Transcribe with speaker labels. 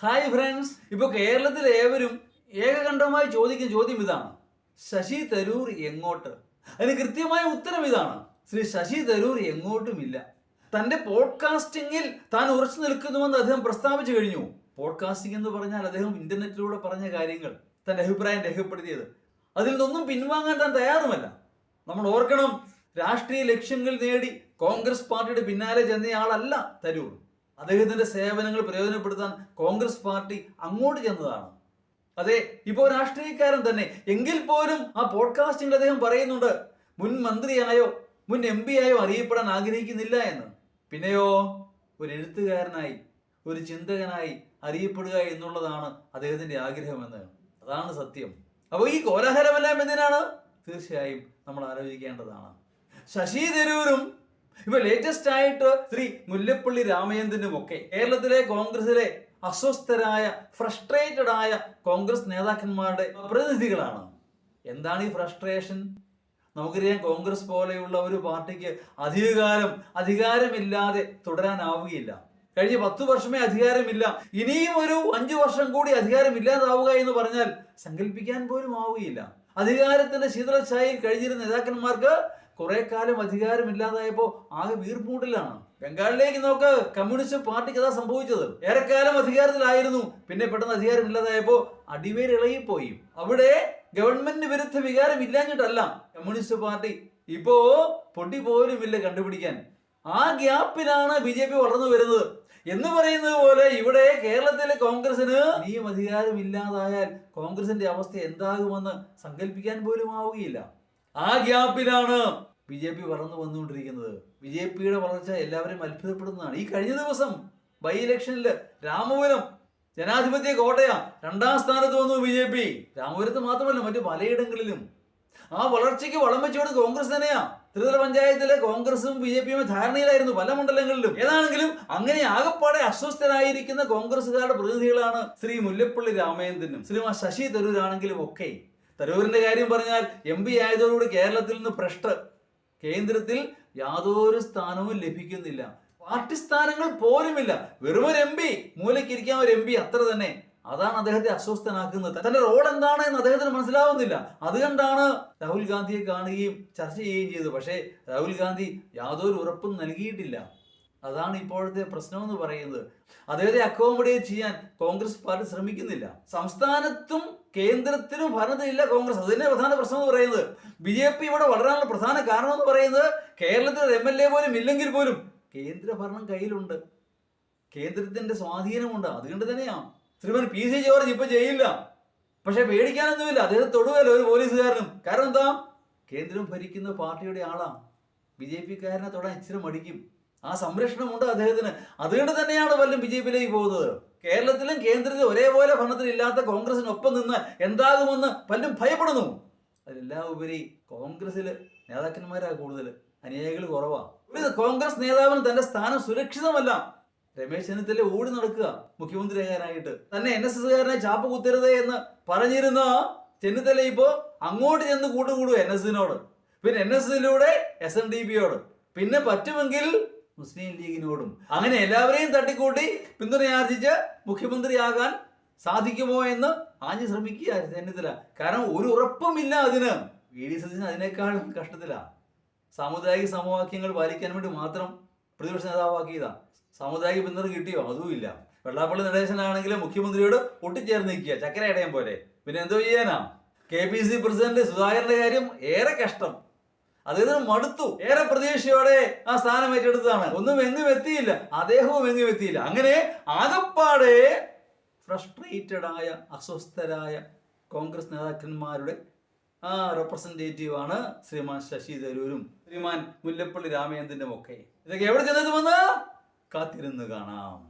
Speaker 1: Hi friends, ഇപ്പോൾ കേരളത്തിൽ ഏവരും ഏകകണ്ഠമായി ചോദിക്കുന്ന ചോദ്യം ഇതാണ്: ശശി തരൂർ എങ്ങോട്ട്? അതിന് കൃത്യമായ ഉത്തരം ഇതാണ്: ശ്രീ ശശി തരൂർ എങ്ങോട്ടുമില്ല. തന്റെ പോഡ്കാസ്റ്റിംഗിൽ താൻ ഉറച്ചു നിൽക്കുന്നുവെന്ന് അദ്ദേഹം പ്രസ്താവിച്ചു കഴിഞ്ഞു. പോഡ്കാസ്റ്റിംഗ് എന്ന് പറഞ്ഞാൽ അദ്ദേഹം ഇന്റർനെറ്റിലൂടെ പറഞ്ഞ കാര്യങ്ങൾ, തന്റെ അഭിപ്രായം രേഖപ്പെടുത്തിയത്. അതിൽ നിന്നൊന്നും പിൻവാങ്ങാൻ താൻ തയ്യാറുമല്ല. നമ്മൾ ഓർക്കണം, രാഷ്ട്രീയ ലക്ഷ്യങ്ങൾ നേടി കോൺഗ്രസ് പാർട്ടിയുടെ പിന്നാലെ ചെന്നയാളല്ല തരൂർ. അദ്ദേഹത്തിന്റെ സേവനങ്ങൾ പ്രയോജനപ്പെടുത്താൻ കോൺഗ്രസ് പാർട്ടി അങ്ങോട്ട് ചെന്നതാണ്. അതെ, ഇപ്പോൾ രാഷ്ട്രീയക്കാരൻ തന്നെ. എങ്കിൽ പോലും ആ പോഡ്കാസ്റ്റിംഗിൽ അദ്ദേഹം പറയുന്നുണ്ട്, മുൻ മന്ത്രിയായോ മുൻ MP ആയോ അറിയപ്പെടാൻ ആഗ്രഹിക്കുന്നില്ല എന്ന്. പിന്നെയോ ഒരു എഴുത്തുകാരനായി, ഒരു ചിന്തകനായി അറിയപ്പെടുക എന്നുള്ളതാണ് അദ്ദേഹത്തിന്റെ ആഗ്രഹമെന്ന്. അതാണ് സത്യം. അപ്പോൾ ഈ കോലാഹലമെല്ലാം എന്തിനാണ്? തീർച്ചയായും നമ്മൾ ആലോചിക്കേണ്ടതാണ്. ശശി തരൂരും ഇപ്പൊ ലേറ്റസ്റ്റ് ആയിട്ട് ശ്രീ മുല്ലപ്പള്ളി രാമചന്ദ്രനും ഒക്കെ കേരളത്തിലെ കോൺഗ്രസിലെ അസ്വസ്ഥരായ, ഫ്രസ്ട്രേറ്റഡ് ആയ കോൺഗ്രസ് നേതാക്കന്മാരുടെ പ്രതിനിധികളാണ്. എന്താണ് ഈ ഫ്രസ്ട്രേഷൻ? നമുക്കറിയാം, കോൺഗ്രസ് പോലെയുള്ള ഒരു പാർട്ടിക്ക് അധികാരമില്ലാതെ തുടരാനാവുകയില്ല. കഴിഞ്ഞ 10 വർഷമേ അധികാരമില്ല. ഇനിയും ഒരു 5 വർഷം കൂടി അധികാരമില്ലാതാവുക എന്ന് പറഞ്ഞാൽ സങ്കല്പിക്കാൻ പോലും ആവുകയില്ല. അധികാരത്തിന്റെ ശീതളഛായയിൽ കഴിഞ്ഞിരുന്ന നേതാക്കന്മാർക്ക് കുറെ കാലം അധികാരമില്ലാതായപ്പോ ആകെ വീർപ്പൂട്ടിലാണ്. ബംഗാളിലേക്ക് നോക്ക്, കമ്മ്യൂണിസ്റ്റ് പാർട്ടിക്ക് അതാ സംഭവിച്ചത്. ഏറെക്കാലം അധികാരത്തിലായിരുന്നു, പിന്നെ പെട്ടെന്ന് അധികാരമില്ലാതായപ്പോ അടിവേര് ഇളകിപ്പോയി. അവിടെ ഗവൺമെന്റിന് വിരുദ്ധ വികാരം ഇല്ലാഞ്ഞിട്ടല്ല കമ്മ്യൂണിസ്റ്റ് പാർട്ടി ഇപ്പോ പൊടി പോലുമില്ല കണ്ടുപിടിക്കാൻ. ആ ഗ്യാപ്പിലാണ് BJP വളർന്നു വരുന്നത്. എന്ന് പറയുന്നത് പോലെ ഇവിടെ കേരളത്തിലെ കോൺഗ്രസിന് ഇനിയും അധികാരമില്ലാതായാൽ കോൺഗ്രസിന്റെ അവസ്ഥ എന്താകുമെന്ന് സങ്കല്പിക്കാൻ പോലും ആവുകയില്ല. ആ ഗ്യാപ്പിലാണ് BJP വളർന്നു വന്നുകൊണ്ടിരിക്കുന്നത്. BJPയുടെ വളർച്ച എല്ലാവരും അത്ഭുതപ്പെടുന്നതാണ്. ഈ കഴിഞ്ഞ ദിവസം ബൈ ഇലക്ഷനിൽ രാമപുരം ജനാധിപത്യ കോട്ടയാ 2ാം സ്ഥാനത്ത് വന്നു BJP. രാമപുരത്ത് മാത്രമല്ല, മറ്റു പലയിടങ്ങളിലും. ആ വളർച്ചയ്ക്ക് വളം വെച്ചോട് കോൺഗ്രസ് തന്നെയാ. ത്രിതല പഞ്ചായത്തിലെ കോൺഗ്രസും BJPയും ധാരണയിലായിരുന്നു പല മണ്ഡലങ്ങളിലും. ഏതാണെങ്കിലും അങ്ങനെ ആകപ്പാടെ അസ്വസ്ഥരായിരിക്കുന്ന കോൺഗ്രസുകാരുടെ പ്രതിനിധികളാണ് ശ്രീ മുല്ലപ്പള്ളി രാമചന്ദ്രനും ശ്രീമാൻ ശശി തരൂരാണെങ്കിലും ഒക്കെ. തരൂരിന്റെ കാര്യം പറഞ്ഞാൽ MP ആയതോടുകൂടി കേരളത്തിൽ നിന്ന് ഭ്രഷ്ട്, കേന്ദ്രത്തിൽ യാതൊരു സ്ഥാനവും ലഭിക്കുന്നില്ല. പാർട്ടി സ്ഥാനങ്ങൾ പോലുമില്ല. വെറും ഒരു MP, മൂലയ്ക്കിരിക്കാൻ ഒരു MP, അത്ര തന്നെ. അതാണ് അദ്ദേഹത്തെ അസ്വസ്ഥനാക്കുന്നത്. തന്റെ റോൾ എന്താണ് എന്ന് അദ്ദേഹത്തിന് മനസ്സിലാവുന്നില്ല. അതുകൊണ്ടാണ് രാഹുൽ ഗാന്ധിയെ കാണുകയും ചർച്ച ചെയ്യുകയും ചെയ്തത്. പക്ഷേ രാഹുൽ ഗാന്ധി യാതൊരു ഉറപ്പും നൽകിയിട്ടില്ല. അതാണ് ഇപ്പോഴത്തെ പ്രശ്നമെന്ന് പറയുന്നത്. അദ്ദേഹത്തെ അക്കോമഡേറ്റ് ചെയ്യാൻ കോൺഗ്രസ് പാർട്ടി ശ്രമിക്കുന്നില്ല. സംസ്ഥാനത്തും കേന്ദ്രത്തിലും ഭരണത്തിലില്ല കോൺഗ്രസ്. അതിന്റെ പ്രധാന പ്രശ്നം എന്ന് പറയുന്നത്. BJP ഇവിടെ വളരാനുള്ള പ്രധാന കാരണം എന്ന് പറയുന്നത്, കേരളത്തിൽ MLA പോലും ഇല്ലെങ്കിൽ പോലും കേന്ദ്ര ഭരണം കയ്യിലുണ്ട്, കേന്ദ്രത്തിന്റെ സ്വാധീനമുണ്ട്. അതുകൊണ്ട് തന്നെയാണ് ശ്രീമാൻ PC ജോർജ് ഇപ്പൊ ചെയ്യില്ല. പക്ഷെ പേടിക്കാനൊന്നുമില്ല, അദ്ദേഹത്തെ തൊടുകയല്ലോ ഒരു പോലീസുകാരനും. കാരണം എന്താ? കേന്ദ്രം ഭരിക്കുന്ന പാർട്ടിയുടെ ആളാണ്. BJP-കാരനെ തൊടാൻ ഇച്ചിരി മടിക്കും. ആ സംരക്ഷണമുണ്ട് അദ്ദേഹത്തിന്. അതുകൊണ്ട് തന്നെയാണ് പലരും BJP-യിലേക്ക് പോകുന്നത്. കേരളത്തിലും കേന്ദ്രത്തിലും ഒരേപോലെ ഭരണത്തിലില്ലാത്ത കോൺഗ്രസിനൊപ്പം നിന്ന് എന്താകുമെന്ന് പലരും ഭയപ്പെടുന്നു. അതിലെല്ലാം ഉപരി കോൺഗ്രസിൽ നേതാക്കന്മാരാ കൂടുതൽ, അനുയായികൾ കുറവാ. ഒരു കോൺഗ്രസ് നേതാവിന് തന്റെ സ്ഥാനം സുരക്ഷിതമല്ല. രമേശ് ചെന്നിത്തല ഓടി നടക്കുക മുഖ്യമന്ത്രിയാകാനായിട്ട്. തന്നെ NSS-കാരനെ ചാപ്പ് കുത്തരുത് എന്ന് പറഞ്ഞിരുന്ന ചെന്നിത്തല ഇപ്പോ അങ്ങോട്ട് ചെന്ന് കൂട്ടുകൂടുക NS-നോട്, പിന്നെ NS-ലൂടെ SNDP-യോട്, പിന്നെ പറ്റുമെങ്കിൽ മുസ്ലിം ലീഗിനോടും. അങ്ങനെ എല്ലാവരെയും തട്ടിക്കൂട്ടി പിന്തുണയാർജിച്ച് മുഖ്യമന്ത്രിയാകാൻ സാധിക്കുമോ എന്ന് ആഞ്ഞു ശ്രമിക്കുക ചെന്നിത്തല. കാരണം ഒരു ഉറപ്പുമില്ല അതിന്. VD സതീശൻ അതിനേക്കാൾ കഷ്ടത്തിലാ. സാമുദായിക സമവാക്യങ്ങൾ പാലിക്കാൻ വേണ്ടി മാത്രം പ്രതിപക്ഷ നേതാവാക്കിയതാ. സാമുദായിക പിന്തുണ കിട്ടിയോ? അതുമില്ല. വെള്ളാപ്പള്ളി നടേശനാണെങ്കിലും മുഖ്യമന്ത്രിയോട് ഒട്ടിച്ചേർന്ന് നിൽക്കുക, ചക്കര അടയാൻ പോലെ. പിന്നെ എന്തോ ചെയ്യാനാ? KPC പ്രസിഡന്റ് സുധാകരന്റെ കാര്യം ഏറെ കഷ്ടം. അദ്ദേഹത്തിന് മടുത്തു. ഏറെ പ്രതീക്ഷയോടെ ആ സ്ഥാനം ഏറ്റെടുത്തതാണ്. ഒന്നും എങ്ങും എത്തിയില്ല, അദ്ദേഹവും എങ്ങും എത്തിയില്ല. അങ്ങനെ ആകപ്പാടെ ഫ്രസ്ട്രേറ്റഡ് ആയ, അസ്വസ്ഥരായ കോൺഗ്രസ് നേതാക്കന്മാരുടെ റെപ്രസെന്റേറ്റീവാണ് ശ്രീമാൻ ശശി തരൂരും ശ്രീമാൻ മുല്ലപ്പള്ളി രാമചന്ദ്രനും ഒക്കെ. ഇതൊക്കെ എവിടെ ചെന്നെത്തുമെന്ന് കാത്തിരുന്ന് കാണാം.